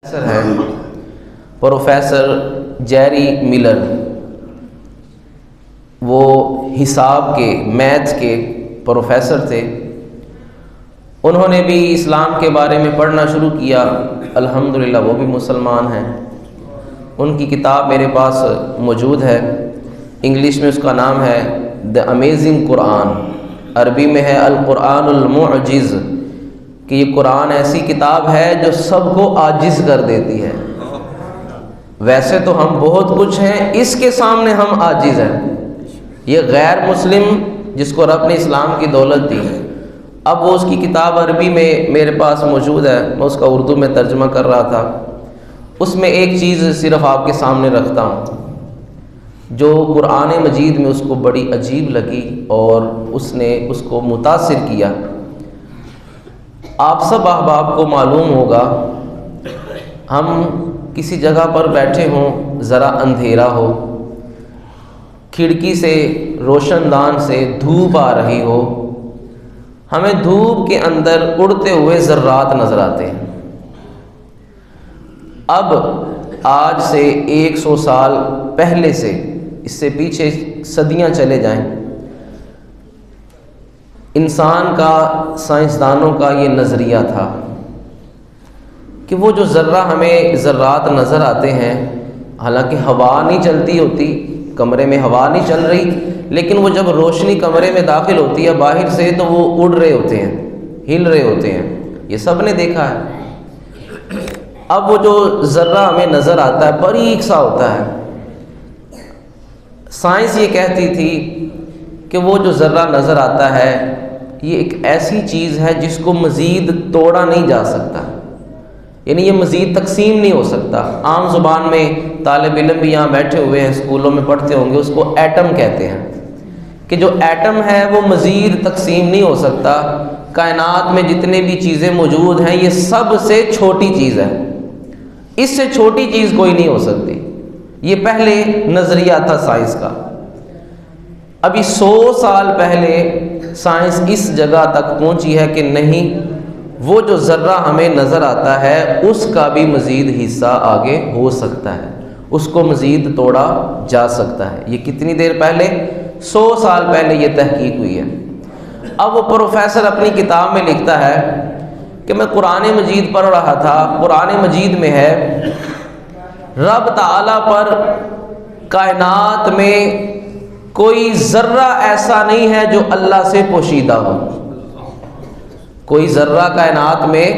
Professor ہے professor جیری Miller, وہ حساب کے میتھس کے پروفیسر تھے۔ انہوں نے بھی اسلام کے بارے میں پڑھنا شروع کیا، الحمدللہ وہ بھی مسلمان ہیں۔ ان کی کتاب میرے پاس موجود ہے، انگلش میں اس کا نام ہے دی امیزنگ قرآن، عربی میں ہے القرآن المعجز، کہ یہ قرآن ایسی کتاب ہے جو سب کو عاجز کر دیتی ہے۔ ویسے تو ہم بہت کچھ ہیں، اس کے سامنے ہم عاجز ہیں۔ یہ غیر مسلم جس کو رب نے اسلام کی دولت دی، اب وہ اس کی کتاب عربی میں میرے پاس موجود ہے، میں اس کا اردو میں ترجمہ کر رہا تھا۔ اس میں ایک چیز صرف آپ کے سامنے رکھتا ہوں جو قرآن مجید میں اس کو بڑی عجیب لگی اور اس نے اس کو متاثر کیا۔ آپ سب احباب کو معلوم ہوگا، ہم کسی جگہ پر بیٹھے ہوں، ذرا اندھیرا ہو، کھڑکی سے روشن دان سے دھوپ آ رہی ہو، ہمیں دھوپ کے اندر اڑتے ہوئے ذرات نظر آتے ہیں۔ اب آج سے 100 سال پہلے سے، اس سے پیچھے صدیاں چلے جائیں، انسان کا، سائنسدانوں کا یہ نظریہ تھا کہ وہ جو ذرہ ہمیں ذرات نظر آتے ہیں، حالانکہ ہوا نہیں چلتی ہوتی، کمرے میں ہوا نہیں چل رہی، لیکن وہ جب روشنی کمرے میں داخل ہوتی ہے باہر سے تو وہ اڑ رہے ہوتے ہیں، ہل رہے ہوتے ہیں، یہ سب نے دیکھا ہے۔ اب وہ جو ذرہ ہمیں نظر آتا ہے باریک سا ہوتا ہے، سائنس یہ کہتی تھی کہ وہ جو ذرہ نظر آتا ہے یہ ایک ایسی چیز ہے جس کو مزید توڑا نہیں جا سکتا، یعنی یہ مزید تقسیم نہیں ہو سکتا۔ عام زبان میں طالب علم بھی یہاں بیٹھے ہوئے ہیں، اسکولوں میں پڑھتے ہوں گے، اس کو ایٹم کہتے ہیں، کہ جو ایٹم ہے وہ مزید تقسیم نہیں ہو سکتا۔ کائنات میں جتنے بھی چیزیں موجود ہیں یہ سب سے چھوٹی چیز ہے، اس سے چھوٹی چیز کوئی نہیں ہو سکتی۔ یہ پہلے نظریہ تھا سائنس کا۔ ابھی 100 سال پہلے سائنس اس جگہ تک پہنچی ہے کہ نہیں، وہ جو ذرہ ہمیں نظر آتا ہے اس کا بھی مزید حصہ آگے ہو سکتا ہے، اس کو مزید توڑا جا سکتا ہے۔ یہ کتنی دیر پہلے؟ 100 سال پہلے یہ تحقیق ہوئی ہے۔ اب وہ پروفیسر اپنی کتاب میں لکھتا ہے کہ میں قرآن مجید پڑھ رہا تھا، قرآن مجید میں ہے رب تعالیٰ پر کائنات میں کوئی ذرہ ایسا نہیں ہے جو اللہ سے پوشیدہ ہو، کوئی ذرہ کائنات میں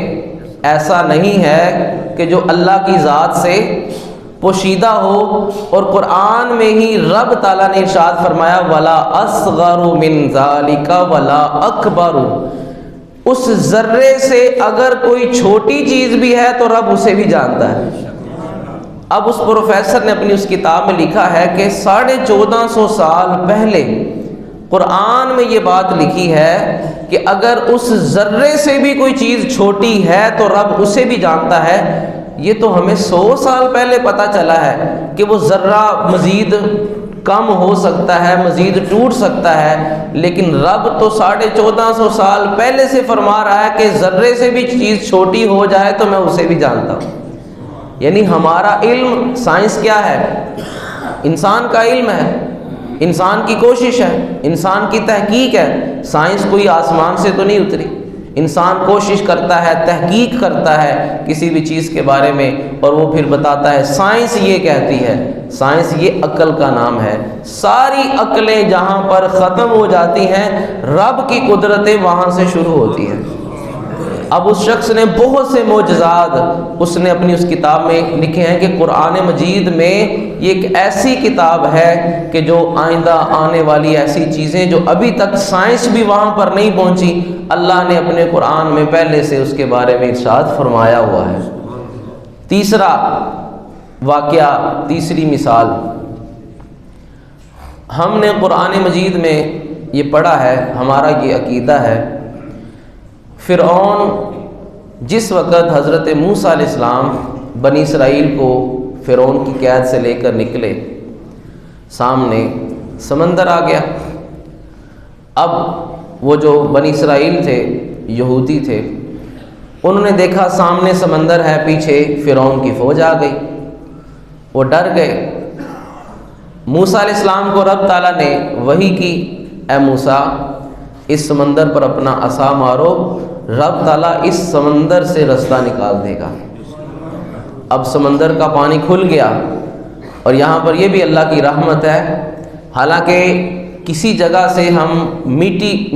ایسا نہیں ہے کہ جو اللہ کی ذات سے پوشیدہ ہو۔ اور قرآن میں ہی رب تعالیٰ نے ارشاد فرمایا وَلَا أَصْغَرُ مِنْ ذَلِكَ وَلَا أَكْبَرُ، اس ذرے سے اگر کوئی چھوٹی چیز بھی ہے تو رب اسے بھی جانتا ہے۔ اب اس پروفیسر نے اپنی اس کتاب میں لکھا ہے کہ 1450 سال پہلے قرآن میں یہ بات لکھی ہے کہ اگر اس ذرے سے بھی کوئی چیز چھوٹی ہے تو رب اسے بھی جانتا ہے۔ یہ تو ہمیں 100 سال پہلے پتہ چلا ہے کہ وہ ذرہ مزید کم ہو سکتا ہے، مزید ٹوٹ سکتا ہے، لیکن رب تو 1450 سال پہلے سے فرما رہا ہے کہ ذرے سے بھی چیز چھوٹی ہو جائے تو میں اسے بھی جانتا ہوں۔ یعنی ہمارا علم، سائنس کیا ہے؟ انسان کا علم ہے، انسان کی کوشش ہے، انسان کی تحقیق ہے۔ سائنس کوئی آسمان سے تو نہیں اتری، انسان کوشش کرتا ہے، تحقیق کرتا ہے کسی بھی چیز کے بارے میں، اور وہ پھر بتاتا ہے۔ سائنس یہ کہتی ہے، سائنس یہ عقل کا نام ہے، ساری عقلیں جہاں پر ختم ہو جاتی ہیں رب کی قدرتیں وہاں سے شروع ہوتی ہیں۔ اب اس شخص نے بہت سے معجزات اس نے اپنی اس کتاب میں لکھے ہیں کہ قرآن مجید میں یہ ایک ایسی کتاب ہے کہ جو آئندہ آنے والی ایسی چیزیں جو ابھی تک سائنس بھی وہاں پر نہیں پہنچی، اللہ نے اپنے قرآن میں پہلے سے اس کے بارے میں ارشاد فرمایا ہوا ہے۔ تیسرا واقعہ، تیسری مثال، ہم نے قرآن مجید میں یہ پڑھا ہے، ہمارا یہ عقیدہ ہے، فرعون جس وقت حضرت موسیٰ علیہ السلام بنی اسرائیل کو فرعون کی قید سے لے کر نکلے، سامنے سمندر آ گیا۔ اب وہ جو بنی اسرائیل تھے، یہودی تھے، انہوں نے دیکھا سامنے سمندر ہے، پیچھے فرعون کی فوج آ گئی، وہ ڈر گئے۔ موسیٰ علیہ السلام کو رب تعالیٰ نے وحی کی، اے موسیٰ اس سمندر پر اپنا عصا مارو، رب تعالیٰ اس سمندر سے رستہ نکال دے گا۔ اب سمندر کا پانی کھل گیا، اور یہاں پر یہ بھی اللہ کی رحمت ہے، حالانکہ کسی جگہ سے ہم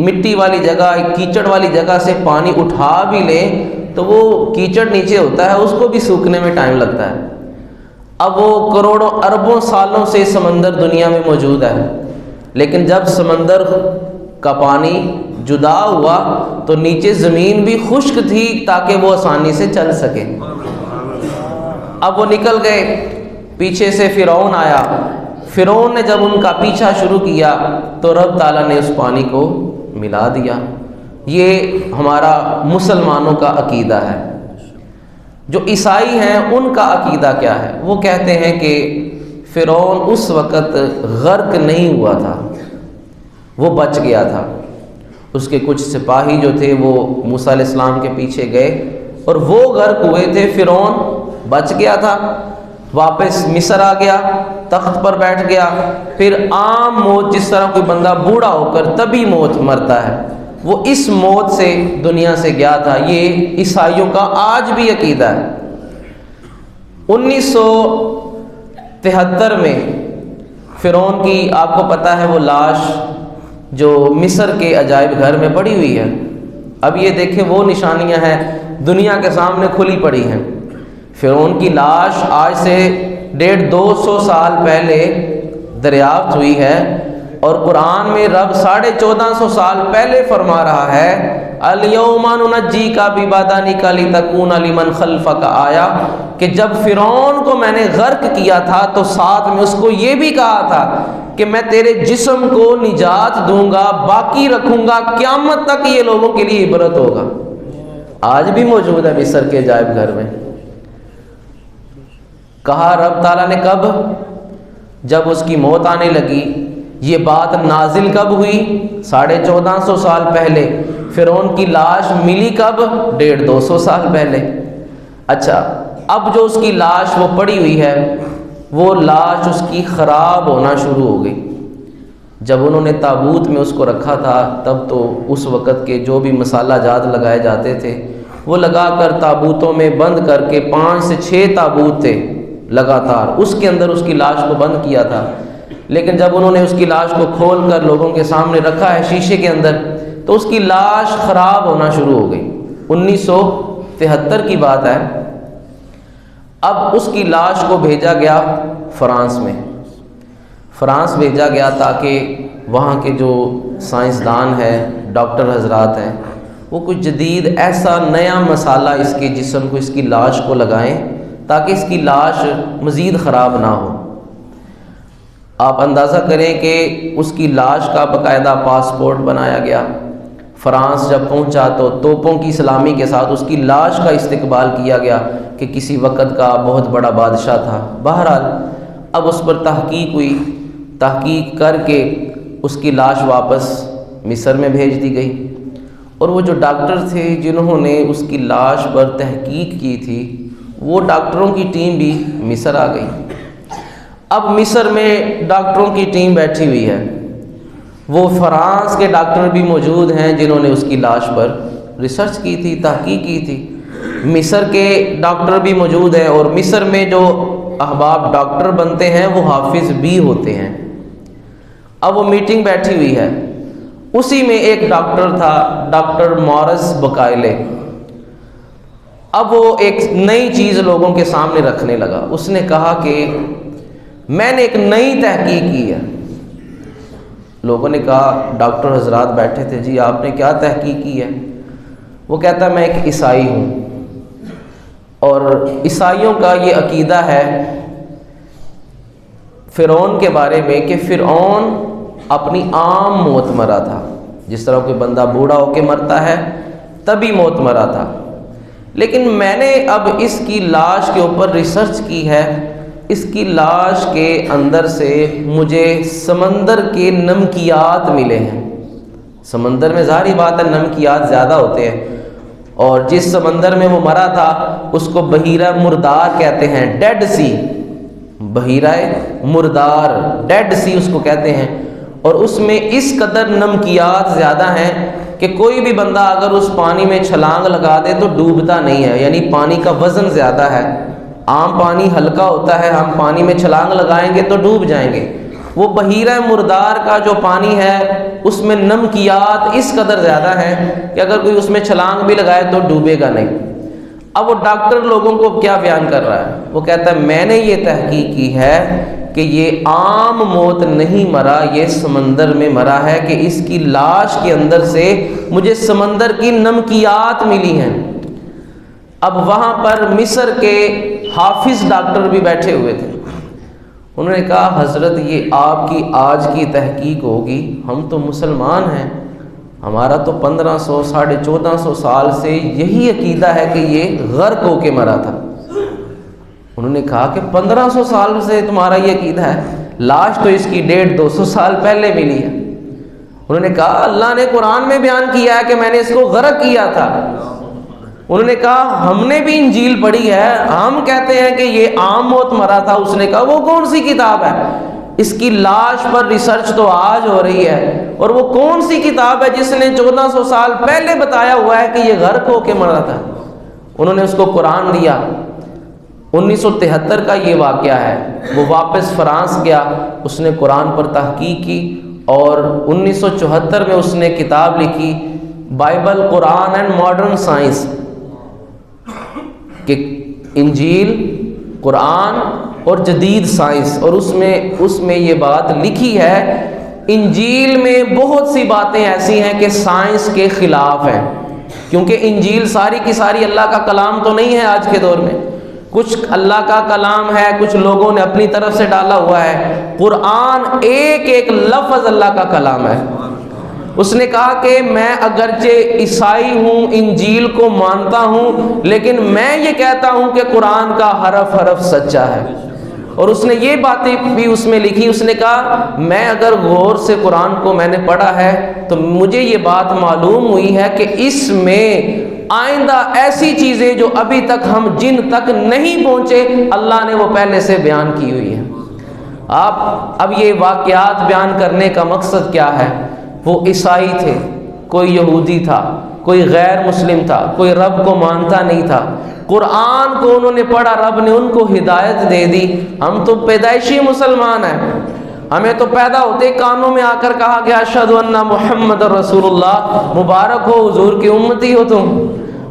مٹی والی جگہ، کیچڑ والی جگہ سے پانی اٹھا بھی لیں تو وہ کیچڑ نیچے ہوتا ہے، اس کو بھی سوکھنے میں ٹائم لگتا ہے۔ اب وہ کروڑوں اربوں سالوں سے سمندر دنیا میں موجود ہے، لیکن جب سمندر کا پانی جدا ہوا تو نیچے زمین بھی خشک تھی تاکہ وہ آسانی سے چل سکے۔ اب وہ نکل گئے، پیچھے سے فرعون آیا، فرعون نے جب ان کا پیچھا شروع کیا تو رب تعالیٰ نے اس پانی کو ملا دیا۔ یہ ہمارا مسلمانوں کا عقیدہ ہے۔ جو عیسائی ہیں ان کا عقیدہ کیا ہے؟ وہ کہتے ہیں کہ فرعون اس وقت غرق نہیں ہوا تھا، وہ بچ گیا تھا۔ اس کے کچھ سپاہی جو تھے وہ موسیٰ علیہ السلام کے پیچھے گئے اور وہ غرق ہوئے تھے، فرعون بچ گیا تھا، واپس مصر آ گیا، تخت پر بیٹھ گیا۔ پھر عام موت، جس طرح کوئی بندہ بوڑھا ہو کر تبھی موت مرتا ہے، وہ اس موت سے دنیا سے گیا تھا۔ یہ عیسائیوں کا آج بھی عقیدہ ہے۔ 1973 میں فرعون کی، آپ کو پتہ ہے، وہ لاش جو مصر کے عجائب گھر میں پڑی ہوئی ہے۔ اب یہ دیکھیں، وہ نشانیاں ہیں دنیا کے سامنے کھلی پڑی ہیں۔ فرعون کی لاش آج سے 150-200 سال پہلے دریافت ہوئی ہے، اور قرآن میں رب 1450 سال پہلے فرما رہا ہے الیوم ننجیک ببدنک لتکون لمن خلفک آیا، کہ جب فرعون کو میں نے غرق کیا تھا تو ساتھ میں اس کو یہ بھی کہا تھا کہ میں تیرے جسم کو نجات دوں گا، باقی رکھوں گا، قیامت تک یہ لوگوں کے لیے عبرت ہوگا۔ آج بھی موجود ہے مصر کے عجائب گھر میں۔ کہا رب تعالیٰ نے کب؟ جب اس کی موت آنے لگی۔ یہ بات نازل کب ہوئی؟ 1450 سال پہلے۔ فرعون کی لاش ملی کب؟ 150-200 سال پہلے۔ اچھا، اب جو اس کی لاش وہ پڑی ہوئی ہے، وہ لاش اس کی خراب ہونا شروع ہو گئی۔ جب انہوں نے تابوت میں اس کو رکھا تھا، تب تو اس وقت کے جو بھی مسالہ جات لگائے جاتے تھے وہ لگا کر تابوتوں میں بند کر کے 5 سے 6 تابوت تھے لگاتار، اس کے اندر اس کی لاش کو بند کیا تھا۔ لیکن جب انہوں نے اس کی لاش کو کھول کر لوگوں کے سامنے رکھا ہے شیشے کے اندر، تو اس کی لاش خراب ہونا شروع ہو گئی۔ 1973 کی بات ہے۔ اب اس کی لاش کو بھیجا گیا فرانس میں۔ فرانس بھیجا گیا تاکہ وہاں کے جو سائنسدان ہیں، ڈاکٹر حضرات ہیں، وہ کچھ جدید ایسا نیا مسالہ اس کے جسم کو، اس کی لاش کو لگائیں تاکہ اس کی لاش مزید خراب نہ ہو۔ آپ اندازہ کریں کہ اس کی لاش کا باقاعدہ پاسپورٹ بنایا گیا۔ فرانس جب پہنچا تو توپوں کی سلامی کے ساتھ اس کی لاش کا استقبال کیا گیا کہ کسی وقت کا بہت بڑا بادشاہ تھا۔ بہرحال اب اس پر تحقیق ہوئی، تحقیق کر کے اس کی لاش واپس مصر میں بھیج دی گئی، اور وہ جو ڈاکٹر تھے جنہوں نے اس کی لاش پر تحقیق کی تھی، وہ ڈاکٹروں کی ٹیم بھی مصر آ گئی۔ اب مصر میں ڈاکٹروں کی ٹیم بیٹھی ہوئی ہے، وہ فرانس کے ڈاکٹر بھی موجود ہیں جنہوں نے اس کی لاش پر ریسرچ کی تھی، تحقیق کی تھی۔ مصر کے ڈاکٹر بھی موجود ہیں، اور مصر میں جو احباب ڈاکٹر بنتے ہیں وہ حافظ بھی ہوتے ہیں۔ اب وہ میٹنگ بیٹھی ہوئی ہے، اسی میں ایک ڈاکٹر تھا، ڈاکٹر مورس بکائلے۔ اب وہ ایک نئی چیز لوگوں کے سامنے رکھنے لگا۔ اس نے کہا کہ میں نے ایک نئی تحقیق کی ہے۔ لوگوں نے کہا، ڈاکٹر حضرات بیٹھے تھے، جی آپ نے کیا تحقیق کی ہے؟ وہ کہتا ہے میں ایک عیسائی ہوں، اور عیسائیوں کا یہ عقیدہ ہے فرعون کے بارے میں کہ فرعون اپنی عام موت مرا تھا، جس طرح کوئی بندہ بوڑھا ہو کے مرتا ہے تبھی موت مرا تھا۔ لیکن میں نے اب اس کی لاش کے اوپر ریسرچ کی ہے، اس کی لاش کے اندر سے مجھے سمندر کے نمکیات ملے ہیں۔ سمندر میں ظاہری بات ہے نمکیات زیادہ ہوتے ہیں، اور جس سمندر میں وہ مرا تھا اس کو بحیرہ مردار کہتے ہیں، ڈیڈ سی، بحیرہ مردار، ڈیڈ سی اس کو کہتے ہیں، اور اس میں اس قدر نمکیات زیادہ ہیں کہ کوئی بھی بندہ اگر اس پانی میں چھلانگ لگا دے تو ڈوبتا نہیں ہے، یعنی پانی کا وزن زیادہ ہے۔ عام پانی ہلکا ہوتا ہے، ہم پانی میں چھلانگ لگائیں گے تو ڈوب جائیں گے، وہ بحیرہ مردار کا جو پانی ہے اس میں نمکیات اس قدر زیادہ ہیں کہ اگر کوئی اس میں چھلانگ بھی لگائے تو ڈوبے گا نہیں۔ اب وہ ڈاکٹر لوگوں کو کیا بیان کر رہا ہے؟ وہ کہتا ہے میں نے یہ تحقیق کی ہے کہ یہ عام موت نہیں مرا، یہ سمندر میں مرا ہے، کہ اس کی لاش کے اندر سے مجھے سمندر کی نمکیات ملی ہیں۔ اب وہاں پر مصر کے حافظ ڈاکٹر بھی بیٹھے ہوئے تھے، انہوں نے کہا حضرت یہ آپ کی آج کی تحقیق ہوگی، ہم تو مسلمان ہیں، ہمارا تو 1500 1450 سال سے یہی عقیدہ ہے کہ یہ غرق ہو کے مرا تھا۔ انہوں نے کہا کہ 1500 سال سے تمہارا یہ عقیدہ ہے، لاش تو اس کی 150-200 سال پہلے ملی ہے۔ انہوں نے کہا اللہ نے قرآن میں بیان کیا ہے کہ میں نے اس کو غرق کیا تھا۔ انہوں نے کہا ہم نے بھی انجیل پڑھی ہے، ہم کہتے ہیں کہ یہ عام موت مرا تھا۔ اس نے کہا وہ کون سی کتاب ہے؟ اس کی لاش پر ریسرچ تو آج ہو رہی ہے، اور وہ کون سی کتاب ہے جس نے 1400 سال پہلے بتایا ہوا ہے کہ یہ غرق ہو کے مرا تھا؟ انہوں نے اس کو قرآن دیا۔ 1973 کا یہ واقعہ ہے، وہ واپس فرانس گیا، اس نے قرآن پر تحقیق کی، اور 1974 میں اس نے کتاب لکھی Bible, Quran and modern science, کہ انجیل، قرآن اور جدید سائنس، اور اس میں یہ بات لکھی ہے انجیل میں بہت سی باتیں ایسی ہیں کہ سائنس کے خلاف ہیں، کیونکہ انجیل ساری کی ساری اللہ کا کلام تو نہیں ہے آج کے دور میں، کچھ اللہ کا کلام ہے، کچھ لوگوں نے اپنی طرف سے ڈالا ہوا ہے۔ قرآن ایک ایک لفظ اللہ کا کلام ہے۔ اس نے کہا کہ میں اگرچہ عیسائی ہوں، انجیل کو مانتا ہوں، لیکن میں یہ کہتا ہوں کہ قرآن کا حرف حرف سچا ہے۔ اور اس نے یہ باتیں بھی اس میں لکھی، اس نے کہا میں اگر غور سے قرآن کو میں نے پڑھا ہے تو مجھے یہ بات معلوم ہوئی ہے کہ اس میں آئندہ ایسی چیزیں جو ابھی تک ہم جن تک نہیں پہنچے اللہ نے وہ پہلے سے بیان کی ہوئی ہیں۔ اب یہ واقعات بیان کرنے کا مقصد کیا ہے؟ وہ عیسائی تھے، کوئی یہودی تھا، کوئی غیر مسلم تھا، کوئی رب کو مانتا نہیں تھا، قرآن کو انہوں نے پڑھا، رب نے ان کو ہدایت دے دی۔ ہم تو پیدائشی مسلمان ہیں، ہمیں تو پیدا ہوتے کانوں میں آ کر کہا گیا اشہد ان محمد رسول اللہ، مبارک ہو حضور کی امتی ہو تم،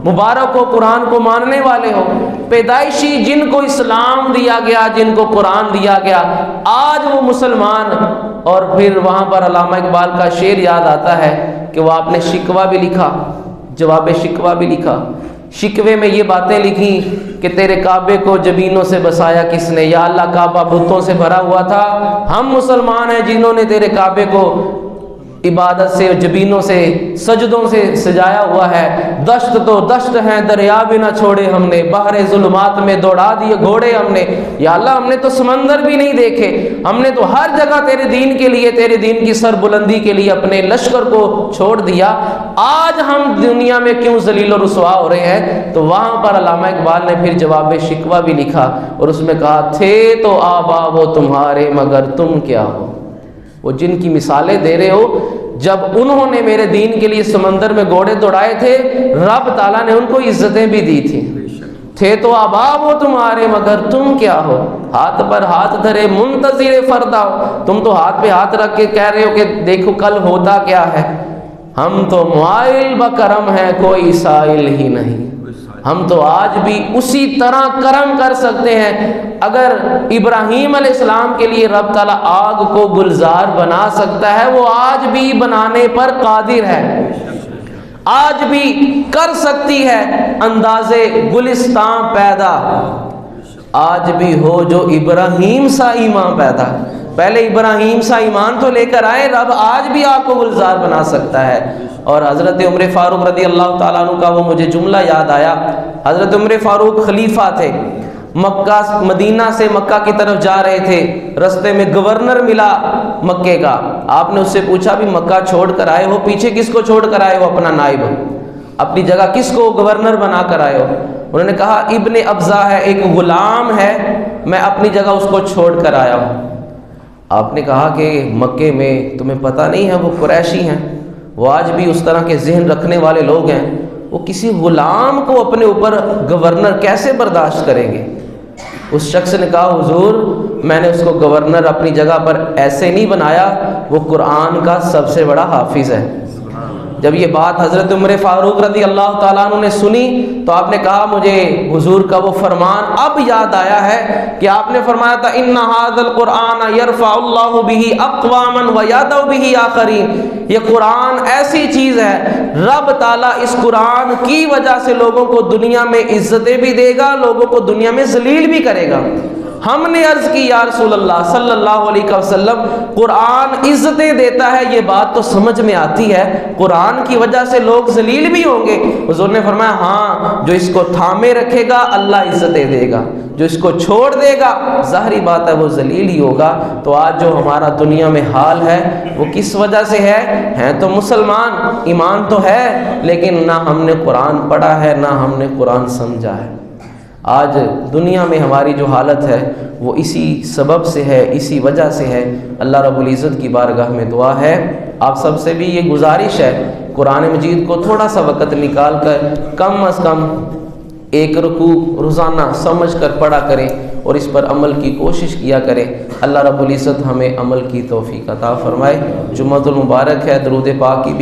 مبارک ہو قرآن کو ماننے والے ہو۔ پیدائشی جن کو اسلام دیا گیا، جن کو قرآن دیا گیا، آج وہ مسلمان۔ اور پھر وہاں پر علامہ اقبال کا شعر یاد آتا ہے کہ وہ آپ نے شکوہ بھی لکھا، جواب شکوہ بھی لکھا۔ شکوے میں یہ باتیں لکھی کہ تیرے کعبے کو جبینوں سے بسایا کس نے، یا اللہ کعبہ بتوں سے بھرا ہوا تھا، ہم مسلمان ہیں جنہوں نے تیرے کعبے کو عبادت سے، جبینوں سے، سجدوں سے سجایا ہوا ہے۔ دشت تو دشت ہیں دریا بھی نہ چھوڑے ہم نے، بحر ظلمات میں دوڑا دیے گھوڑے ہم نے، یا اللہ ہم نے تو سمندر بھی نہیں دیکھے، ہم نے تو ہر جگہ تیرے دین کے لیے، تیرے دین کی سربلندی کے لیے اپنے لشکر کو چھوڑ دیا، آج ہم دنیا میں کیوں ذلیل و رسوا ہو رہے ہیں؟ تو وہاں پر علامہ اقبال نے پھر جواب شکوہ بھی لکھا، اور اس میں کہا تھے تو آبا وہ تمہارے مگر تم کیا ہو۔ وہ جن کی مثالیں دے رہے ہو، جب انہوں نے میرے دین کے لیے سمندر میں گھوڑے دوڑائے تھے، رب تعالیٰ نے ان کو عزتیں بھی دی تھی۔ تھے تو آبا وہ تمہارے مگر تم کیا ہو، ہاتھ پر ہاتھ دھرے منتظر فردا ہو، تم تو ہاتھ پہ ہاتھ رکھ کے کہہ رہے ہو کہ دیکھو کل ہوتا کیا ہے۔ ہم تو مائل بکرم ہیں، کوئی سائل ہی نہیں، ہم تو آج بھی اسی طرح کرم کر سکتے ہیں۔ اگر ابراہیم علیہ السلام کے لیے رب تعالیٰ آگ کو گلزار بنا سکتا ہے، وہ آج بھی بنانے پر قادر ہے، آج بھی کر سکتی ہے اندازے گلستان پیدا، آج بھی ہو جو ابراہیم سا ایمان پیدا۔ پہلے ابراہیم سا ایمان تو لے کر آئے، رب آج بھی آگ کو گلزار بنا سکتا ہے۔ اور حضرت عمر فاروق رضی اللہ تعالیٰ عنہ کا وہ مجھے جملہ یاد آیا، حضرت عمر فاروق خلیفہ تھے، مدینہ سے مکہ کی طرف جا رہے تھے، رستے میں گورنر ملا مکے کا، آپ نے اس سے پوچھا بھی مکہ چھوڑ کر آئے ہو، پیچھے کس کو چھوڑ کر آئے ہو؟ اپنا نائب۔ اپنی جگہ کس کو گورنر بنا کر آئے ہو؟ انہوں نے کہا ابن ابزا ہے، ایک غلام ہے، میں اپنی جگہ اس کو چھوڑ کر آیا ہوں۔ آپ نے کہا کہ مکے میں تمہیں پتہ نہیں ہے وہ قریشی ہیں، وہ آج بھی اس طرح کے ذہن رکھنے والے لوگ ہیں، وہ کسی غلام کو اپنے اوپر گورنر کیسے برداشت کریں گے؟ اس شخص نے کہا حضور میں نے اس کو گورنر اپنی جگہ پر ایسے نہیں بنایا، وہ قرآن کا سب سے بڑا حافظ ہے۔ جب یہ بات حضرت عمر فاروق رضی اللہ تعالیٰ عنہ نے سنی تو آپ نے کہا مجھے حضور کا وہ فرمان اب یاد آیا ہے کہ آپ نے فرمایا تھا ان ھذا القرآن یرفع اللہ بہ اقواما ویضع بہ آخرین، یہ قرآن ایسی چیز ہے رب تعالیٰ اس قرآن کی وجہ سے لوگوں کو دنیا میں عزتیں بھی دے گا، لوگوں کو دنیا میں ذلیل بھی کرے گا۔ ہم نے عرض کی یا رسول اللہ صلی اللہ علیہ وسلم قرآن عزتیں دیتا ہے یہ بات تو سمجھ میں آتی ہے، قرآن کی وجہ سے لوگ ذلیل بھی ہوں گے؟ حضور نے فرمایا ہاں، جو اس کو تھامے رکھے گا اللہ عزتیں دے گا، جو اس کو چھوڑ دے گا ظاہری بات ہے وہ ذلیل ہی ہوگا۔ تو آج جو ہمارا دنیا میں حال ہے وہ کس وجہ سے ہے؟ ہیں تو مسلمان، ایمان تو ہے، لیکن نہ ہم نے قرآن پڑھا ہے نہ ہم نے قرآن سمجھا ہے۔ آج دنیا میں ہماری جو حالت ہے وہ اسی سبب سے ہے، اسی وجہ سے ہے۔ اللہ رب العزت کی بارگاہ میں دعا ہے، آپ سب سے بھی یہ گزارش ہے، قرآن مجید کو تھوڑا سا وقت نکال کر کم از کم ایک رکوع روزانہ سمجھ کر پڑھا کریں اور اس پر عمل کی کوشش کیا کریں۔ اللہ رب العزت ہمیں عمل کی توفیق عطا فرمائے۔ جمعۃ المبارک ہے، درود پاک کی